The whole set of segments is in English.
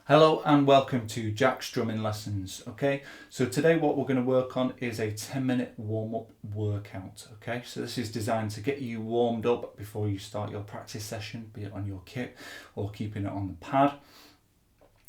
Hello and welcome to Jack's Drumming Lessons. Okay, so today what we're going to work on is a 10-minute warm-up workout. Okay, so this is designed to get you warmed up before you start your practice session, be it on your kit or keeping it on the pad.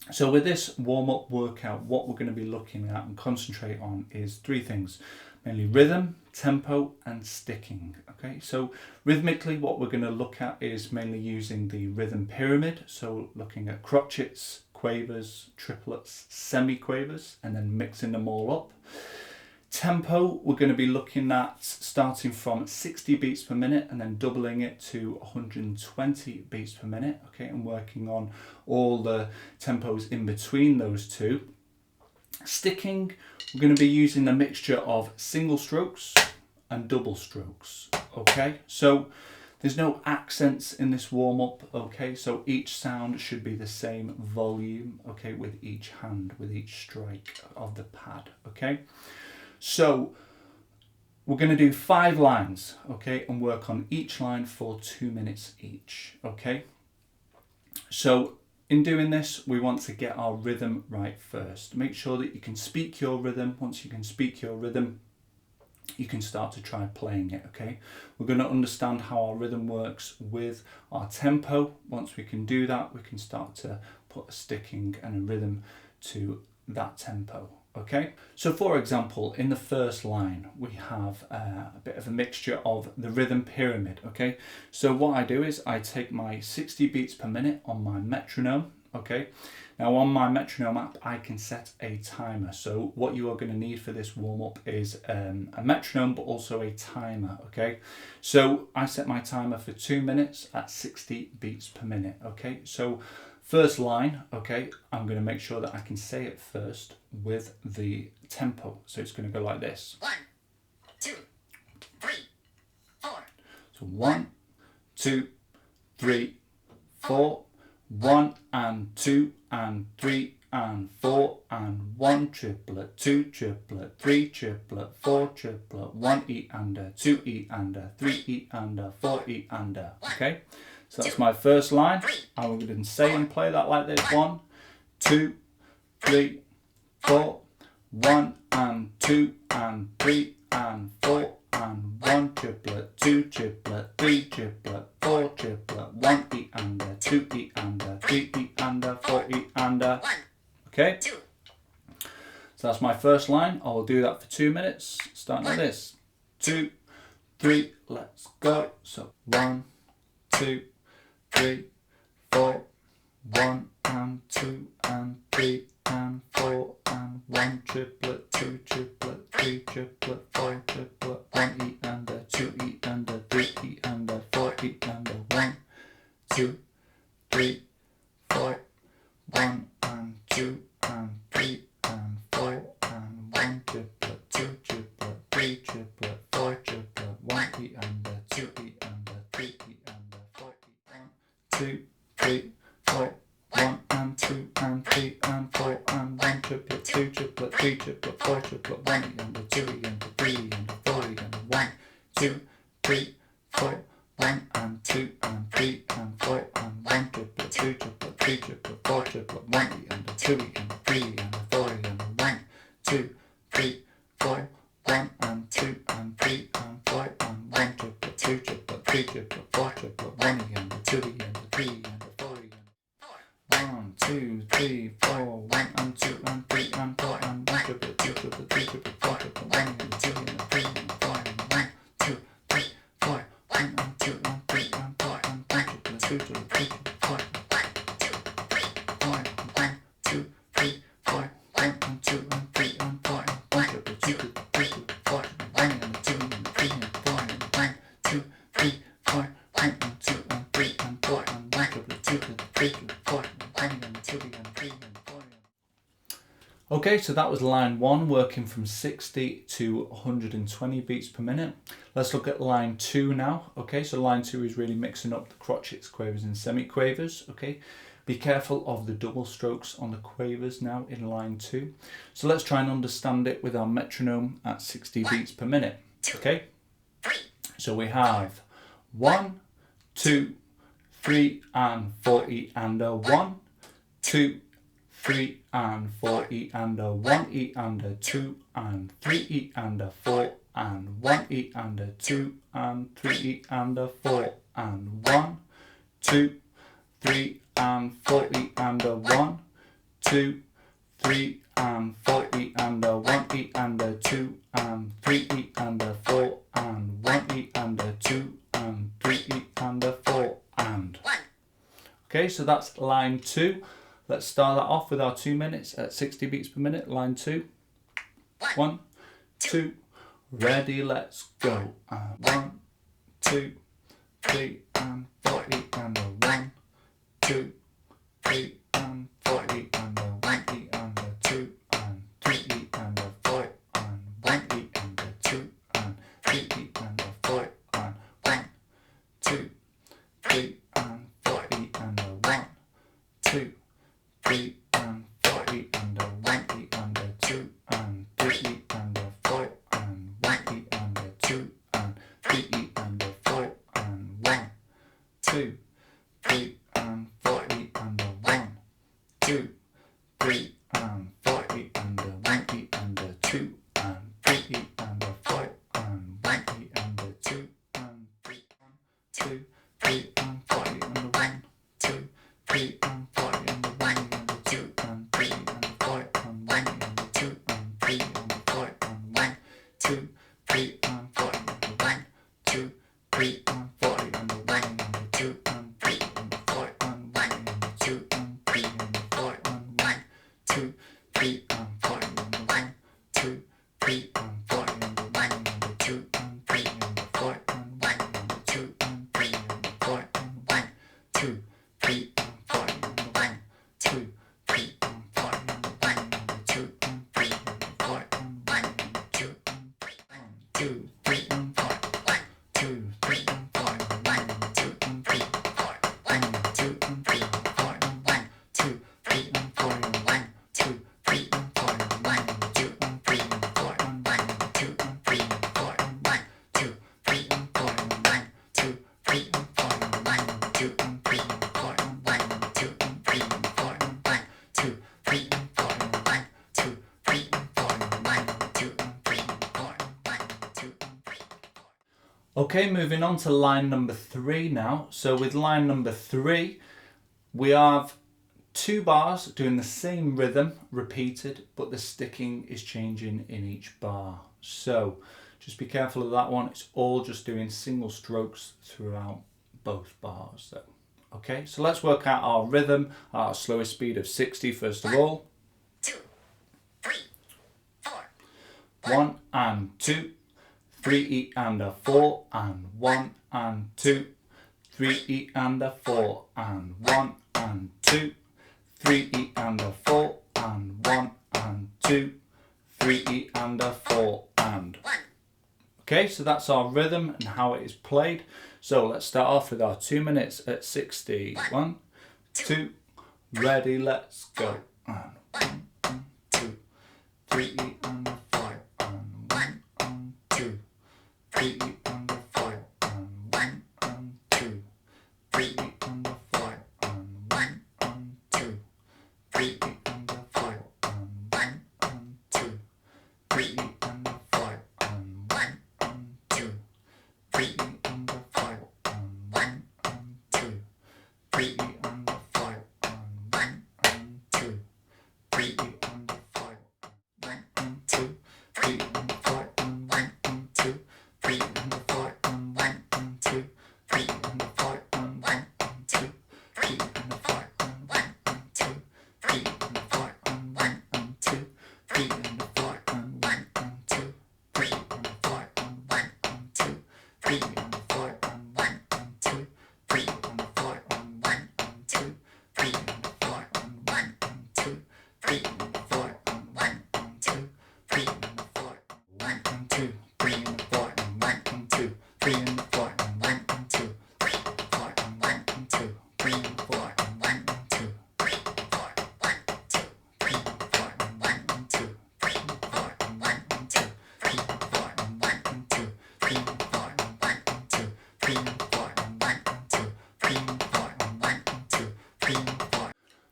So with this warm-up workout, what we're going to be looking at and concentrate on is three things, mainly rhythm, tempo and sticking. Okay, so rhythmically what we're going to look at is mainly using the rhythm pyramid, so looking at crotchets, quavers, triplets, semi-quavers, and then mixing them all up. Tempo, we're going to be looking at starting from 60 beats per minute and then doubling it to 120 beats per minute, okay, and working on all the tempos in between those two. Sticking, we're going to be using a mixture of single strokes and double strokes, okay, so there's no accents in this warm-up, okay, so each sound should be the same volume, okay, with each hand, with each strike of the pad, okay. So we're going to do 5 lines, okay, and work on each line for 2 minutes each, okay. So in doing this, we want to get our rhythm right first. Make sure that you can speak your rhythm. Once you can speak your rhythm, you can start to try playing it, okay? We're going to understand how our rhythm works with our tempo. Once we can do that, we can start to put a sticking and a rhythm to that tempo, okay? So for example, in the first line, we have a bit of a mixture of the rhythm pyramid, okay? So what I do is I take my 60 beats per minute on my metronome, okay? Now on my metronome app, I can set a timer. So what you are going to need for this warm up is a metronome, but also a timer, okay? So I set my timer for 2 minutes at 60 beats per minute, okay? So first line, okay, I'm going to make sure that I can say it first with the tempo. So it's going to go like this. 1, 2, 3, 4. So 1, 2, 3, 4. 1 and 2 and 3 and 4 and 1 triplet, 2 triplet, 3 triplet, 4 triplet, 1 E and a 2 E and a 3 E and a 4 E and a. Okay, so that's my first line. I'm going to say and play that like this. 1, 2, 3, 4. 1 and 2 and 3 and 4 and 1 triplet, 2 triplet, 3 triplet, 4 triplet, 1 E and a 2 E and a 3 E and a 4 E and a. Okay, so that's my first line. I will do that for 2 minutes, starting like this. 2, 3, let's go. So 1, 2, 3, 4, 1 and 2 and 3 and 4 and 1 triplet, 2 triplet, 3 triplet, 4 triplet, 1 E and a 2 E and a 3 E and a 4 E and a 1, 2, 3, 4, 1 and 2 and 3 and 4 and 1 triplet, 2 triplet, 3 triplet, 4 triplet, 1 E and a 2 E and a 3 E and a 4 E. 1, 2, 3, 4. 1 and 2 and 3 and 4 and 1 triplet, 2 triplet, 3 triplet, 4 triplet, 1 E and a 2 E and a 3 E and a 4 E and a 1, 2, 3, 4, 1 and 2 and 3 and 4 and 1 triplet, 2 triplet, 3 triplet, 4 triplet, 1 E and a 2 E and a 3 E and a 4 E and a 1, 2, 3, 4, 1 and 2 and 3 and 4 and 1 triplet, 2 triplet, 3 triplet, 4 triplet, 1 E and a 2 E and a 3 E and a 4 E. 1, 2, 3, 4, 1 and 2 and 3 and 4 and 1 triplet, 2 triplet, 3 triplet, 4 triplet, 1 and 2 and 3 and 4 and 1, 2, 3, 4, 1 and 2 and 3 and 4 and 1 triplet, 2 triplet, 3 triplet, 4 1, 2, 3, 4, 1 and 2 and 3 and 4 and 1 triplet, 2 triplet, 3 triplet, 4 1 and 2 and 3 and 4 and 1, 2, 3, 4, 1 and 2 and 3 and 4 and 1 triplet, 2 triplet, 3 triplet, 4 and 2 and 3 and 4. Okay, so that was line 1, working from 60 to 120 beats per minute. Let's look at line 2 now. Okay, so line 2 is really mixing up the crotchets, quavers and semi-quavers. Okay, be careful of the double strokes on the quavers now in line 2. So let's try and understand it with our metronome at 60 beats per minute. Okay, so we have 1, 2, 3 and 4 E and a 1, 2, 3 and 4, E and a 1, E and a 2 and 3, E and a 4 and 1, E and a 2 and 3, E and a 4 and 1, 2, 3 and 4, E and a 1, 2, 3 and 4, E and a 1, E and a 2 and 3, E and a 4 and 1, E and a 2 and 3, E and a 4 and. Okay, so that's line 2. Let's start that off with our 2 minutes at 60 beats per minute. Line 2. 1, 2, ready, let's go. 1, 2, 3 and 4, E and a 1, 2, 3 and 4, E and a 1, E and a 2 and 3, E and a 4 and 1, E and a 2 and 3, E and a 4 and 1, 2, 3 and 4, E and a 1, 2, 3 and 4, E and a 1, E and a 2 and 3, E and a 4 and 1, E and a 2 and 3, E and a 4 and 1, 2, 3 and 4, E and a 1, 2, 3 and 4, E and a 1, E and a 2 and 3, E and a 4 and 1, E and a 2 and 3, 2, 3 and 4, E and a 1, 2, 3 and 4, E and a 1, E and a 2 and 3, E and a 4 and 1, E and a 2 and 3, E and a 4 and 1, 2, 3 and 4, E and a 1, 2, 3 and 4, E and a 1, E and a 2 and 3, E and a 4 and 1, E and a 2 and 3, E and a 4 and 1, 2, 3 and 4, E and a 1, 2, 3 and 4, E and a 1, E and a 2 and 3, E and a 4 and 1, E and a 2 and 3, E and a 4 and 1, 2, 3 and 4, E and a 1, 2, 3 and 4, E and a 1, E and a 2 and 3, E and a 4 and 1, E and a 2 and 3, 2, 3 and 4, 1, 2, 3 and 4, 1 and 2 and 3, 4, 1 and 2 and 3, 4 and 1, 2, 3 and 4, 1, 2, 3 and 4, 1 and 2 and 3, 4 and 1 and 2 and 3, 4 and 1, 2, 3 and 4, 1, 2, 3 and 4, 1 and 2 and 3, 4 and 1 and 2 and 3, 4 and 1, 2, 3 and 4, 1, 2, 3 and 4, 1 and 2 and 3, 4 and 1 and 2 and 3. Okay, moving on to line number 3 now. So with line number 3, we have 2 bars doing the same rhythm repeated, but the sticking is changing in each bar. So just be careful of that one. It's all just doing single strokes throughout both bars. So, okay, so let's work out our rhythm at our slowest speed of 60 first of all. 2, 3, 4, 1 and 2, 3 E and a 4 and 1 and 2, 3 E and a 4 and 1 and 2, 3 E and a 4 and 1 and 2, 3 E and a 4 and. 1. Okay, so that's our rhythm and how it is played. So let's start off with our 2 minutes at 60. 1, 2, ready, let's go. And 1 and 2, 3 E and a 4 and 1 and 2, 3 E and a 4 and 1 and 2, 3 E and a 4 and 1 and 2, 3 E and a 4 and 1 and 2, 3 E and a 4 and 1 and 2, 3 E and a 4 and 1 and 2, 3 E and a 4 and 1 and 2, 3 E and a 4 and 1 and 2, 3 and 4 and 1 and 2, 3 and 4 and 1 and 2, 3 and 4 and 1 and 2, 3 and 4 and 1 and 2, 3 and 4 and 1 and 2, 3 and 4 and 1 and 2, 3 and 4 and 1 and 2, 3 and 4 and 1 and 2, 3 and 4 and 1 and 2, 3 and 4 and 1 and 2, 3 and 4 and 1 and 2, 3 and 4.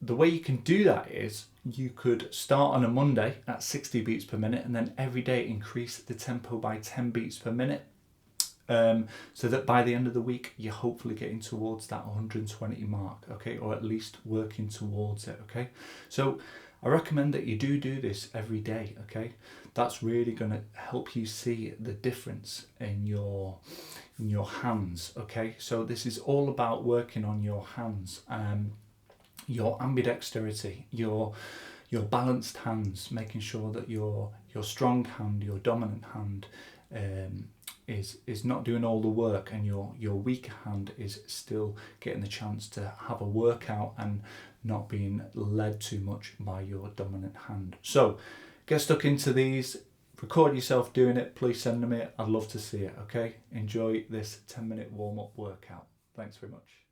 the way you can do that is you could start on a Monday at 60 beats per minute and then every day increase the tempo by 10 beats per minute. So that by the end of the week, you're hopefully getting towards that 120 mark, okay? Or at least working towards it, okay? So I recommend that you do this every day, okay? That's really going to help you see the difference in your hands, okay? So this is all about working on your hands, your ambidexterity, your balanced hands, making sure that your strong hand, your dominant hand, is not doing all the work, and your weaker hand is still getting the chance to have a workout and not being led too much by your dominant hand. So get stuck into these, record yourself doing it, please send them in. I'd love to see it, okay? Enjoy this 10-minute warm-up workout. Thanks very much.